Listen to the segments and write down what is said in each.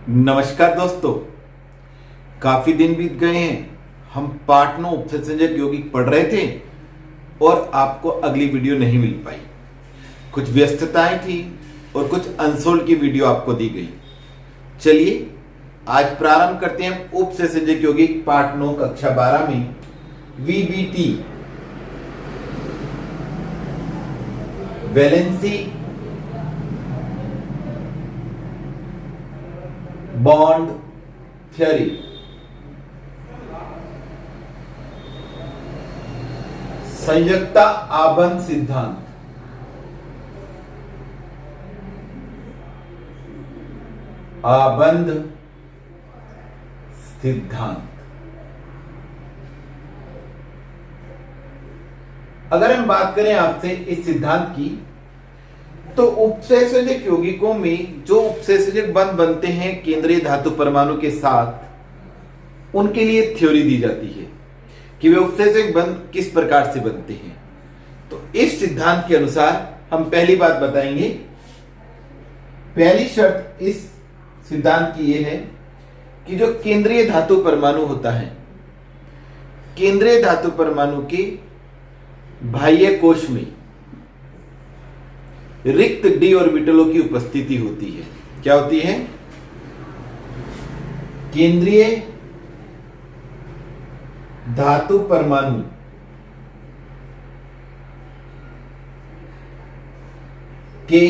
नमस्कार दोस्तों, काफी दिन बीत गए हैं। हम पार्ट 9 उपसंयोजक यौगिक पढ़ रहे थे और आपको अगली वीडियो नहीं मिल पाई। कुछ व्यस्तताएं थी और कुछ अनसोल्ड की वीडियो आपको दी गई। चलिए आज प्रारंभ करते हैं उपसंयोजक यौगिक पार्ट 9 कक्षा 12 में वीबीटी वैलेंसी बॉन्ड थ्योरी। संयुक्ता आबंध सिद्धांत। आबंध सिद्धांत। अगर हम बात करें आपसे इस सिद्धांत की, तो उपसंयोजक यौगिकों में जो उपसंयोजक बंध बनते हैं केंद्रीय धातु परमाणु के साथ, उनके लिए थ्योरी दी जाती है कि वे उपसंयोजक बंध किस प्रकार से बनते हैं। तो इस सिद्धांत के अनुसार हम पहली बात बताएंगे। पहली शर्त इस सिद्धांत की यह है कि जो केंद्रीय धातु परमाणु होता है, केंद्रीय धातु परमाणु के बाह्य कोश में रिक्त डी ऑर्बिटलों की उपस्थिति होती है। क्या होती है? केंद्रीय धातु परमाणु के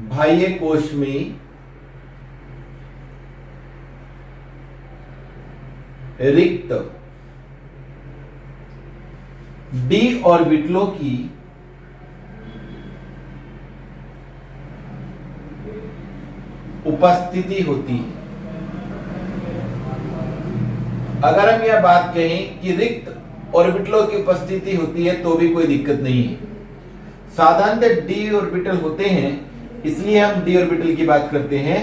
बाह्य कोश में रिक्त डी ऑर्बिटलों की उपस्थिति होती है। अगर हम यह बात कहें कि रिक्त ऑर्बिटलों की उपस्थिति होती है तो भी कोई दिक्कत नहीं है। साधारणतः डी ऑर्बिटल होते हैं, इसलिए हम डी ऑर्बिटल की बात करते हैं।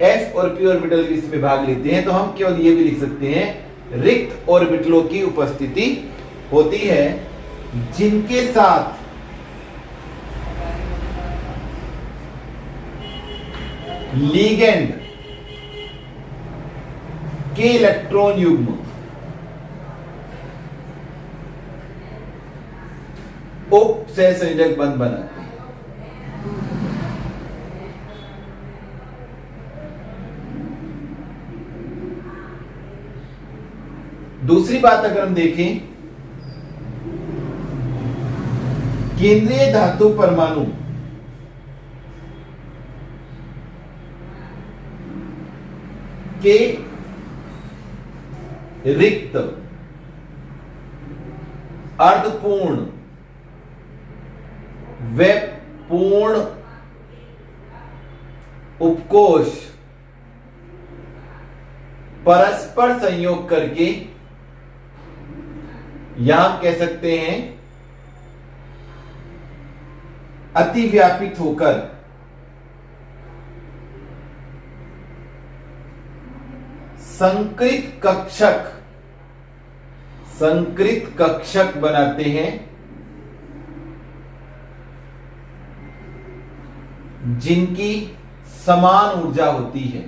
एस और पी ऑर्बिटल इसमें भाग लेते हैं, तो हम केवल ये भी लिख सकते हैं रिक्त ऑर्बिटलों की उपस्थिति होती है जिनके साथ लिगेंड के इलेक्ट्रॉन युग्म उपसंयोजक बंध बनाते हैं। दूसरी बात अगर हम देखें, केंद्रीय धातु परमाणु के रिक्त अर्धपूर्ण व पूर्ण उपकोश परस्पर संयोग करके यहां कह सकते हैं अतिव्यापित होकर संकृत कक्षक बनाते हैं जिनकी समान ऊर्जा होती है।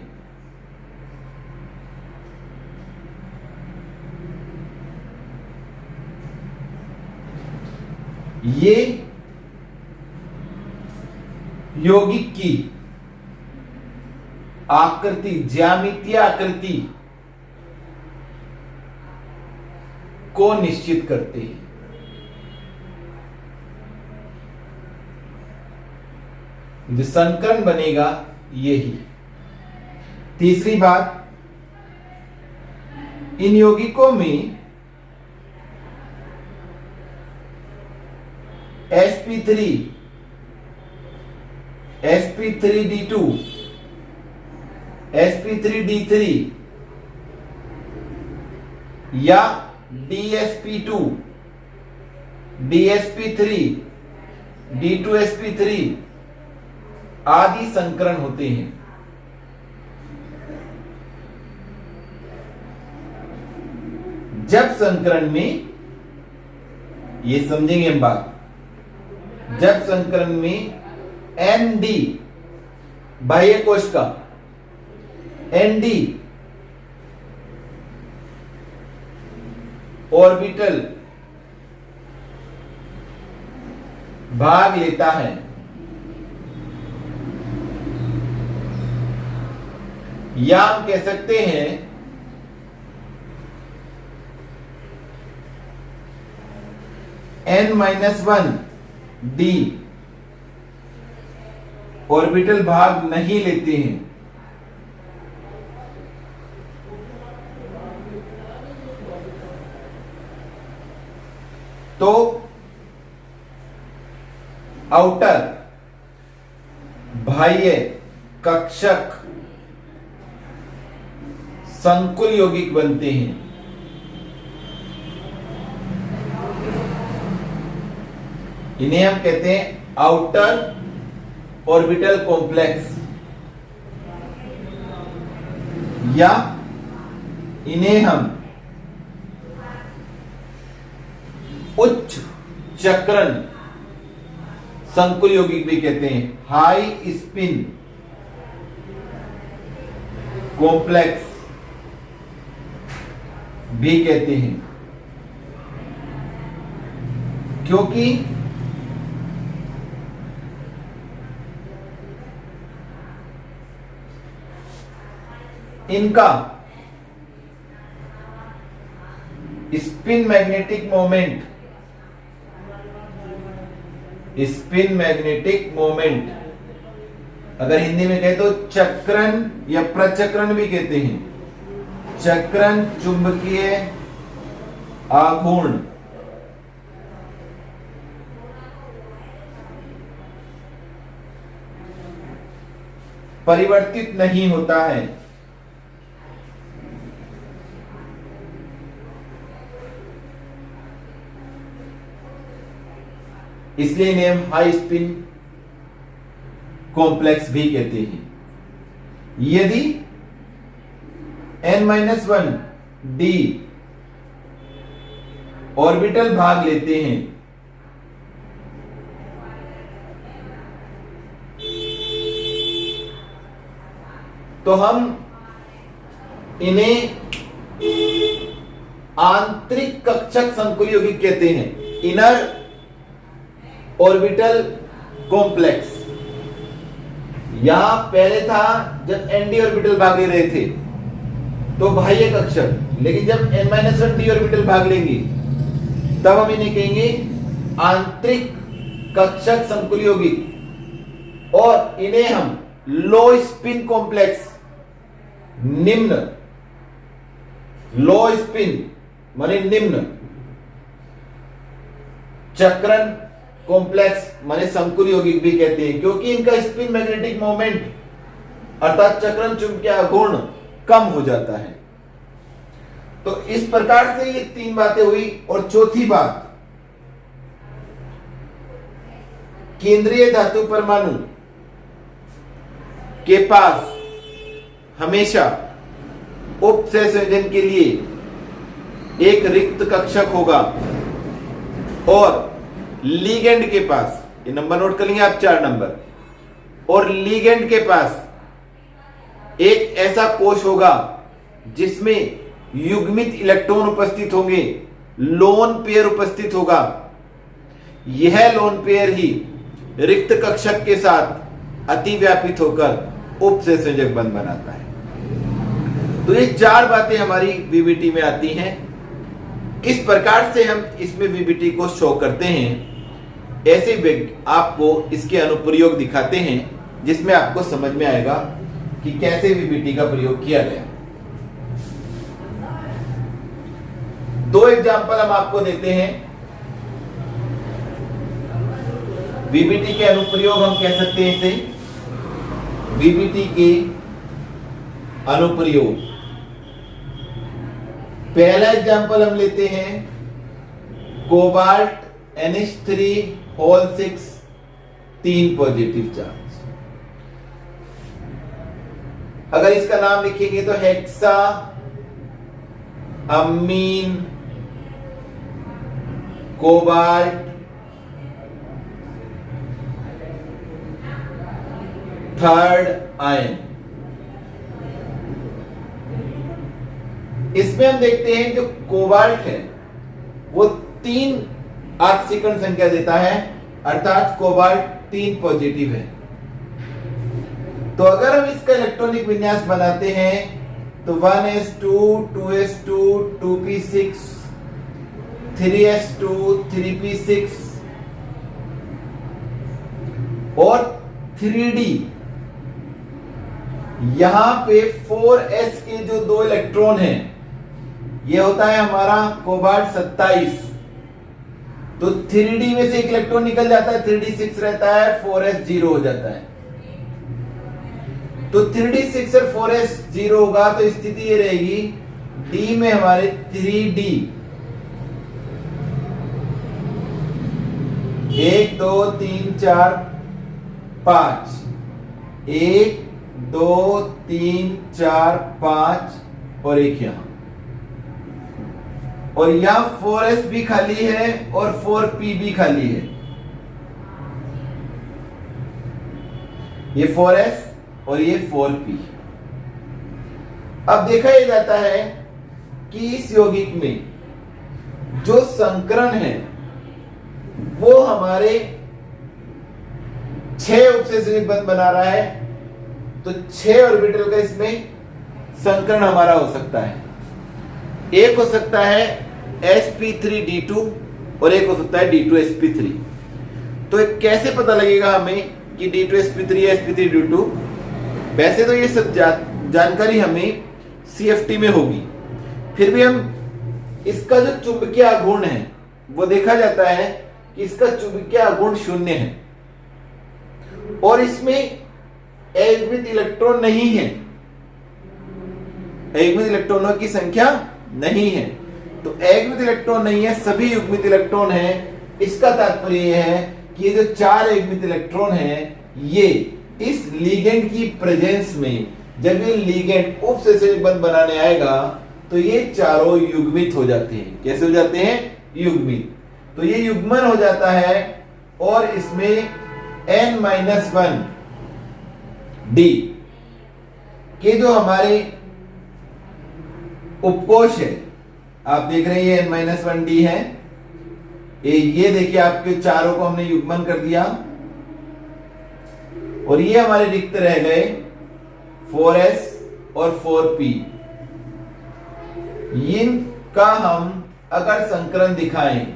ये यौगिक की आकृति, ज्यामितीय आकृति को निश्चित करते हैं। जो संकरण बनेगा यही। तीसरी बात, इन यौगिकों में sp3 sp3d2 sp3d3 या dsp2 dsp3 d2sp3 आदि संकरण होते हैं। जब संकरण में, ये समझेंगे हम बात, जब संकरण में एन डी बाह्य कोश का Nd ऑर्बिटल भाग लेता है, या हम कह सकते हैं n-1 d ऑर्बिटल भाग नहीं लेते हैं। तो आउटर बाह्य कक्षक संकुल यौगिक बनते हैं। इन्हें हम कहते हैं आउटर ऑर्बिटल कॉम्प्लेक्स, या इन्हें हम उच्च चक्रण संकुल यौगिक भी कहते हैं, हाई स्पिन कॉम्प्लेक्स भी कहते हैं, क्योंकि इनका स्पिन मैग्नेटिक मोमेंट अगर हिंदी में कहे तो चक्रण या प्रचक्रण भी कहते हैं। चक्रण चुंबकीय आघूर्ण परिवर्तित नहीं होता है। इसलिए इन्हें हम हाई स्पिन कॉम्प्लेक्स भी कहते हैं। यदि n-1 d ऑर्बिटल भाग लेते हैं तो हम इन्हें आंतरिक कक्षक संकुल यौगिक कहते हैं, इनर ऑर्बिटल कॉम्प्लेक्स। यहां पहले था जब एनडी ऑर्बिटल भाग ले रहे थे तो बाह्य कक्षक, लेकिन जब n-1 d ऑर्बिटल भाग लेंगे तब हम इन्हें कहेंगे आंतरिक कक्षक संकुल यौगिक, और इन्हें हम लो स्पिन कॉम्प्लेक्स, निम्न लो स्पिन माने निम्न चक्रण कॉम्प्लेक्स माने संकुल यौगिक भी कहते हैं, क्योंकि इनका स्पिन मैग्नेटिक मोमेंट अर्थात चक्रण चुंबकीय आघूर्ण कम हो जाता है। तो इस प्रकार से ये तीन बातें हुई। और चौथी बात, केंद्रीय धातु परमाणु के पास हमेशा उपसंयोजन के लिए एक रिक्त कक्षक होगा, और लीगेंड के पास, ये नंबर नोट कर लेंगे आप 4 नंबर, और लीगेंड के पास एक ऐसा कोश होगा जिसमें युग्मित इलेक्ट्रॉन उपस्थित होंगे, लोन पेयर उपस्थित होगा। यह लोन पेयर ही रिक्त कक्षक के साथ अतिव्यापित होकर उपसंयोजक बंध बनाता है। तो ये 4 बातें हमारी वीबीटी में आती हैं। इस प्रकार से हम इसमें वीबीटी को शो करते हैं। ऐसे आपको इसके अनुप्रयोग दिखाते हैं जिसमें आपको समझ में आएगा कि कैसे वीबीटी का प्रयोग किया गया। 2 एग्जाम्पल हम आपको देते हैं। वीबीटी के अनुप्रयोग हम कह सकते हैं इसे वीबीटी के अनुप्रयोग। पहला एग्जाम्पल हम लेते हैं कोबाल्ट NH3 3 पॉजिटिव चार्ज। अगर इसका नाम लिखेंगे तो हेक्सा अमीन कोबाल्ट थर्ड आयन। इसमें हम देखते हैं जो कोबाल्ट है वो 3 ऑक्सीकरण संख्या देता है, अर्थात कोबाल्ट 3 पॉजिटिव है। तो अगर हम इसका इलेक्ट्रॉनिक विन्यास बनाते हैं तो 1s2 2s2 2p6 3s2 3p6 और 3d, यहां पे 4s के जो 2 इलेक्ट्रॉन हैं ये होता है हमारा कोबाल्ट 27। तो 3d में से एक इलेक्ट्रॉन निकल जाता है, 3d 6 रहता है, 4s 0 हो जाता है। तो 3d 6 और 4s 0 होगा तो स्थिति ये रहेगी d में हमारे 3d 1 2 3 4 5 1 2 3 4 5 और एक यहां, और यहां 4s भी खाली है और 4p भी खाली है। ये 4s और ये 4p। अब देखा यह जाता है कि इस यौगिक में जो संकरण है वो हमारे 6 उपसेचनिक बंध बना रहा है, तो 6 ऑर्बिटल का इसमें संकरण हमारा हो सकता है। एक हो सकता है sp3d2 और एक हो सकता है d2sp3। तो कैसे पता लगेगा हमें कि d2sp3 या sp3d2? वैसे तो ये सब जानकारी हमें CFT में होगी, फिर भी हम इसका जो चुंबकीय आघूर्ण है वो देखा जाता है कि इसका चुंबकीय आघूर्ण 0 है और इसमें एकमित इलेक्ट्रॉन नहीं है, एकमित इलेक्ट्रॉनों की संख्या नहीं है। तो एकमित इलेक्ट्रॉन नहीं है, सभी युग्मित इलेक्ट्रॉन है। इसका तात्पर्य यह है कि ये जो 4 एकमित इलेक्ट्रॉन हैं ये इस लिगेंड की प्रेजेंस में, जब ये लिगेंड उपसेचनिक बंध बनाने आएगा तो ये चारों युग्मित हो जाते हैं। कैसे हो जाते हैं? युग्मित। तो ये युग्मन हो जाता है और इसमें n-1 d के जो हमारे उपकोष है, आप देख रहे हैं n-1 d है। ये देखिए आपके चारों को हमने युग्मन कर दिया और ये हमारे रिक्त रह गए 4s और 4p। इनका हम अगर संकलन दिखाएं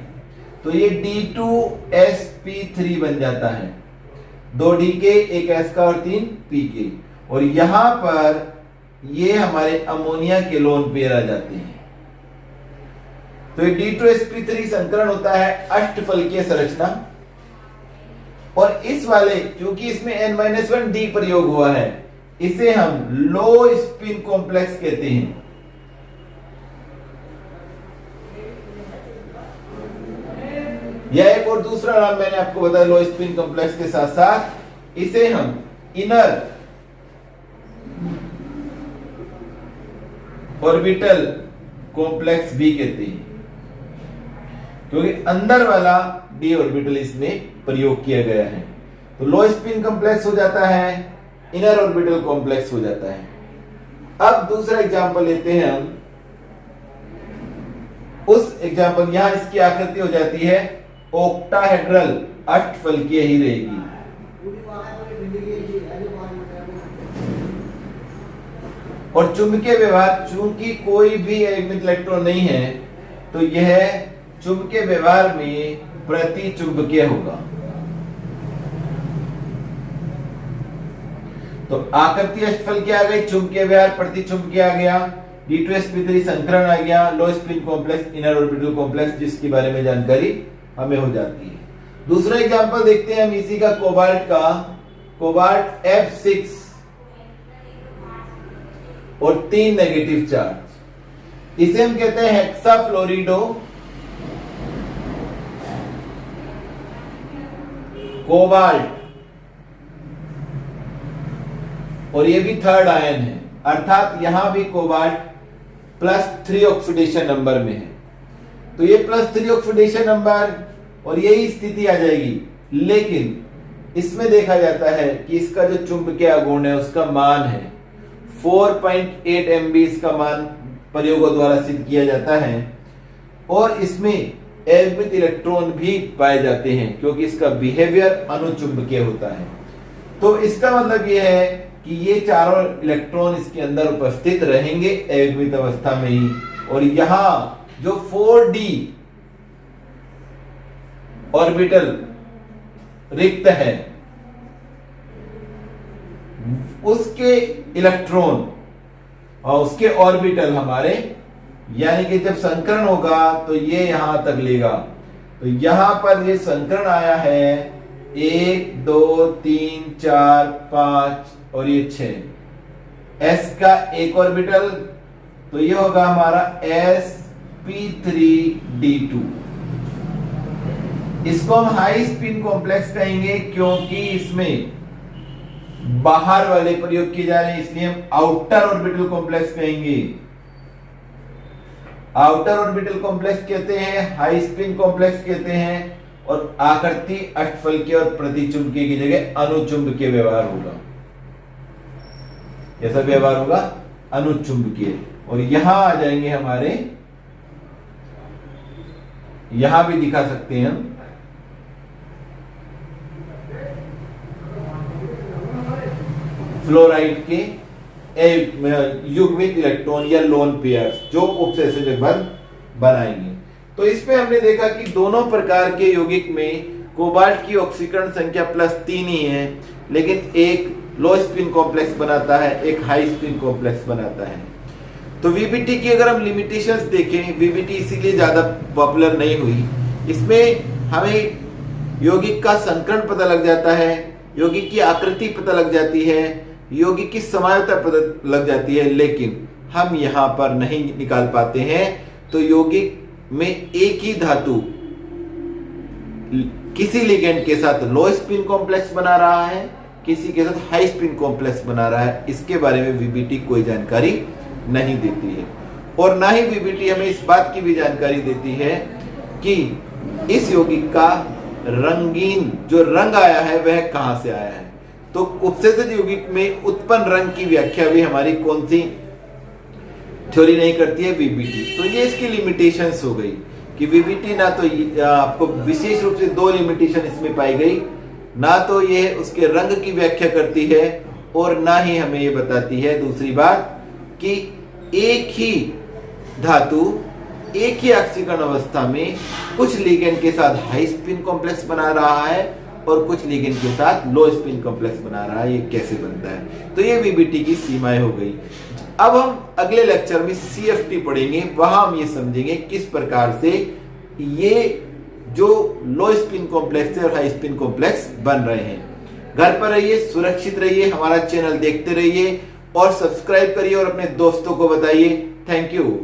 तो ये d2sp3 बन जाता है, 2 d के, 1 s का और 3 p के। और यहां पर ये हमारे अमोनिया के लोन पेयर आ जाते हैं। तो ये d2sp3 संकरण होता है अष्टफलकीय संरचना। और इस वाले, क्योंकि इसमें n-1 d प्रयोग हुआ है, इसे हम लो स्पिन कॉम्प्लेक्स कहते हैं। यह एक और दूसरा नाम मैंने आपको बताया लो स्पिन कॉम्प्लेक्स के साथ साथ इसे हम इनर ऑर्बिटल कॉम्प्लेक्स भी कहते हैं, क्योंकि अंदर वाला d ऑर्बिटल इसमें प्रयोग किया गया है। तो लो स्पिन कॉम्प्लेक्स हो जाता है, इनर ऑर्बिटल कॉम्प्लेक्स हो जाता है। अब दूसरा एग्जांपल लेते हैं हम। उस एग्जांपल, यहां इसकी आकृति हो जाती है ऑक्टाहेड्रल, अष्टफलकीय ही रहेगी। और चुंबकीय व्यवहार, चूंकि कोई भी एकमित इलेक्ट्रॉन नहीं है तो यह चुंबकीय व्यवहार में प्रति चुंबकीय होगा। तो आकृति अष्टफलकीय आ गई, चुंबकीय व्यवहार प्रति चुंबकीय आ गया, d2sp3 संकरण आ गया, लो spin complex, inner orbital complex, जिसके बारे में जानकारी हमें हो जाती है। दूसरा एग्जांपल देखते हैं हम इसी का, कोबाल्ट का। कोबाल्ट F6 और 3 नेगेटिव चार्ज, इसे हम कहते हैं हेक्साफ्लोरिडो कोबाल्ट, और ये भी 3rd आयन है, अर्थात यहां भी कोबाल्ट +3 ऑक्सीडेशन नंबर में है। तो ये +3 ऑक्सीडेशन नंबर और यही स्थिति आ जाएगी। लेकिन इसमें देखा जाता है कि इसका जो चुंबकीय आघूर्ण है उसका मान है 4.8 MB, इसका मान प्रयोगों द्वारा सिद्ध किया जाता है। और इसमें अयुग्मित इलेक्ट्रॉन भी पाए जाते हैं क्योंकि इसका बिहेवियर अनुचुंबकीय होता है। तो इसका मतलब यह है कि ये चारों इलेक्ट्रॉन इसके अंदर उपस्थित रहेंगे अयुग्मित अवस्था में ही। और यहां जो 4d ऑर्बिटल रिक्त है उसके इलेक्ट्रॉन और उसके ऑर्बिटल हमारे, यानी कि जब संकरण होगा तो ये यहां तक लेगा। तो यहां पर ये संकरण आया है 1 2 3 4 5 और ये 6। s का एक ऑर्बिटल तो ये होगा हमारा sp3d2। इसको हम हाई स्पिन कॉम्प्लेक्स कहेंगे क्योंकि इसमें बाहर वाले प्रयोग किए जा रहे हैं, इसलिए हम आउटर ऑर्बिटल कॉम्प्लेक्स कहेंगे। आउटर ऑर्बिटल कॉम्प्लेक्स कहते हैं, हाई स्पिन कॉम्प्लेक्स कहते हैं। और आकृति अष्टफलकीय और प्रतिचुंबकीय की जगह अनुचुंबकीय व्यवहार होगा। कैसा व्यवहार होगा? अनुचुंबकीय। और यहां आ जाएंगे हमारे, यहां भी दिखा सकते हैं हम, फ्लोराइड के युग्मित इलेक्ट्रॉन या लोन पेयर्स जो उपसंयोजक बंध बनाएंगे। तो इसमें हमने देखा कि दोनों प्रकार के यौगिक में कोबाल्ट की ऑक्सीकरण संख्या +3 ही है, लेकिन एक लो स्पिन कॉम्प्लेक्स बनाता है, एक हाई स्पिन कॉम्प्लेक्स बनाता है। तो वीबीटी की अगर हम लिमिटेशंस देखें, वीबीटी इसीलिए ज्यादा पॉपुलर नहीं हुई, इसमें हमें यौगिक का संकरण पता लग जाता है, यौगिक की आकृति पता लग जाती है, यौगिक की समायोता पता लग जाती है, लेकिन हम यहां पर नहीं निकाल पाते हैं। तो यौगिक में एक ही धातु किसी लिगेंड के साथ लो स्पिन कॉम्प्लेक्स बना रहा है, किसी के साथ हाई स्पिन कॉम्प्लेक्स बना रहा है, इसके बारे में वीबीटी कोई जानकारी नहीं देती है। और ना ही वीबीटी हमें इस बात की भी जानकारी देती है कि इस यौगिक का रंगीन जो रंग आया है वह कहां से आया है। तो उपसंयोजक यौगिक में उत्पन्न रंग की व्याख्या भी हमारी कौन सी थ्योरी नहीं करती है? वीबीटी। तो ये इसकी लिमिटेशंस हो गई कि वीबीटी ना तो आपको विशेष रूप से 2 लिमिटेशन इसमें पाई गई, ना तो ये उसके रंग की व्याख्या करती है और ना ही हमें ये बताती है दूसरी बात कि एक ही धातु एक ही ऑक्सीकरण अवस्था में कुछ लिगेंड के साथ हाई स्पिन कॉम्प्लेक्स बना रहा है और कुछ लिगेंड के साथ लो स्पिन कॉम्प्लेक्स बना रहा है, ये कैसे बनता है। तो ये वीबीटी की सीमाएं हो गई। अब हम अगले लेक्चर में सीएफटी पढ़ेंगे, वहां हम ये समझेंगे किस प्रकार से ये जो लो स्पिन कॉम्प्लेक्स है और हाई स्पिन कॉम्प्लेक्स बन रहे हैं। घर पर रहिए, सुरक्षित रहिए, हमारा चैनल देखते रहिए और सब्सक्राइब करिए और अपने दोस्तों को बताइए। Thank you.